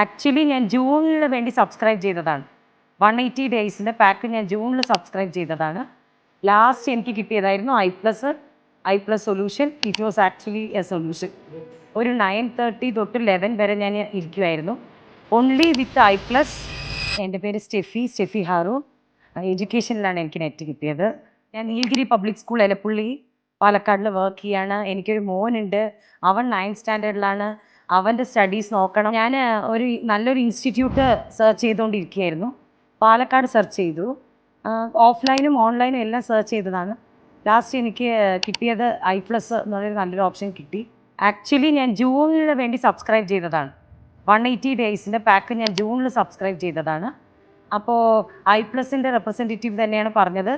Actually ഞാൻ ജൂണിൽ വേണ്ടി സബ്സ്ക്രൈബ് ചെയ്തതാണ്. 180 ഡേയ്സിൻ്റെ പാക്ക് ഞാൻ ജൂണിൽ സബ്സ്ക്രൈബ് ചെയ്തതാണ്. ലാസ്റ്റ് എനിക്ക് കിട്ടിയതായിരുന്നു I plus solution. It was actually a solution. ഒരു 9:30 തൊട്ട് 11 വരെ ഞാൻ ഇരിക്കുമായിരുന്നു. Only with I plus. എൻ്റെ പേര് സ്റ്റെഫി ഹാറൂൺ. എഡ്യൂക്കേഷനിലാണ് എനിക്ക് നെറ്റ് കിട്ടിയത്. ഞാൻ നീലഗിരി പബ്ലിക് സ്കൂൾ എലപ്പുള്ളി പാലക്കാടിൽ വർക്ക് ചെയ്യാണ്. എനിക്കൊരു മോനുണ്ട്. അവൻ 9th സ്റ്റാൻഡേർഡിലാണ്. അവൻ്റെ സ്റ്റഡീസ് നോക്കണം. ഞാൻ നല്ലൊരു ഇൻസ്റ്റിറ്റ്യൂട്ട് സെർച്ച് ചെയ്തുകൊണ്ടിരിക്കുകയായിരുന്നു. പാലക്കാട് സെർച്ച് ചെയ്തു. ഓഫ്ലൈനും ഓൺലൈനും എല്ലാം സെർച്ച് ചെയ്തതാണ്. ലാസ്റ്റ് എനിക്ക് കിട്ടിയത് ഐ പ്ലസ് എന്നൊരു നല്ലൊരു ഓപ്ഷൻ കിട്ടി. ആക്ച്വലി ഞാൻ ജൂണിന് വേണ്ടി സബ്സ്ക്രൈബ് ചെയ്തതാണ്. 180 ഡേയ്സിൻ്റെ പാക്ക് ഞാൻ ജൂണിൽ സബ്സ്ക്രൈബ് ചെയ്തതാണ്. അപ്പോൾ ഐ പ്ലസിൻ്റെ റെപ്രസെൻറ്റേറ്റീവ് തന്നെയാണ് പറഞ്ഞത്,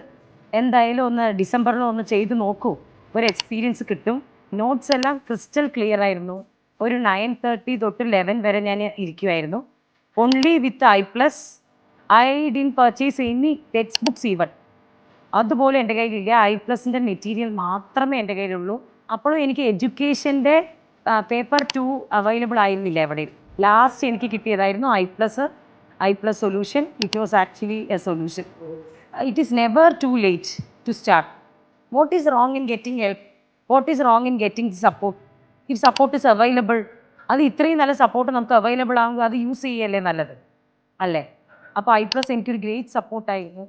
എന്തായാലും ഒന്ന് ഡിസംബറിൽ ഒന്ന് ചെയ്ത് നോക്കൂ, ഒരു എക്സ്പീരിയൻസ് കിട്ടും. നോട്ട്സ് എല്ലാം ക്രിസ്റ്റൽ ക്ലിയർ ആയിരുന്നു. ഒരു 9:30 തൊട്ട് 11 വരെ ഞാൻ ഇരിക്കുമായിരുന്നു. Only with I plus. I didn't purchase any text books even. അതുപോലെ എൻ്റെ കയ്യിലില്ല. ഐ പ്ലസിൻ്റെ മെറ്റീരിയൽ മാത്രമേ എൻ്റെ കയ്യിലുള്ളൂ. അപ്പോഴും എനിക്ക് എഡ്യൂക്കേഷൻ്റെ പേപ്പർ 2 അവൈലബിൾ ആയിരുന്നില്ല എവിടെയും. ലാസ്റ്റ് എനിക്ക് കിട്ടിയതായിരുന്നു I plus solution. It was actually a solution. It is never too late to start. What is wrong in getting help? What is wrong in getting support? If support is available, അത് ഇത്രയും നല്ല support നമുക്ക് available ആകുമ്പോൾ അത് use ചെയ്യല്ലേ നല്ലത്, അല്ലേ? അപ്പോൾ ഐ പ്ലസ് എനിക്കൊരു ഗ്രേറ്റ് സപ്പോർട്ടായിരുന്നു.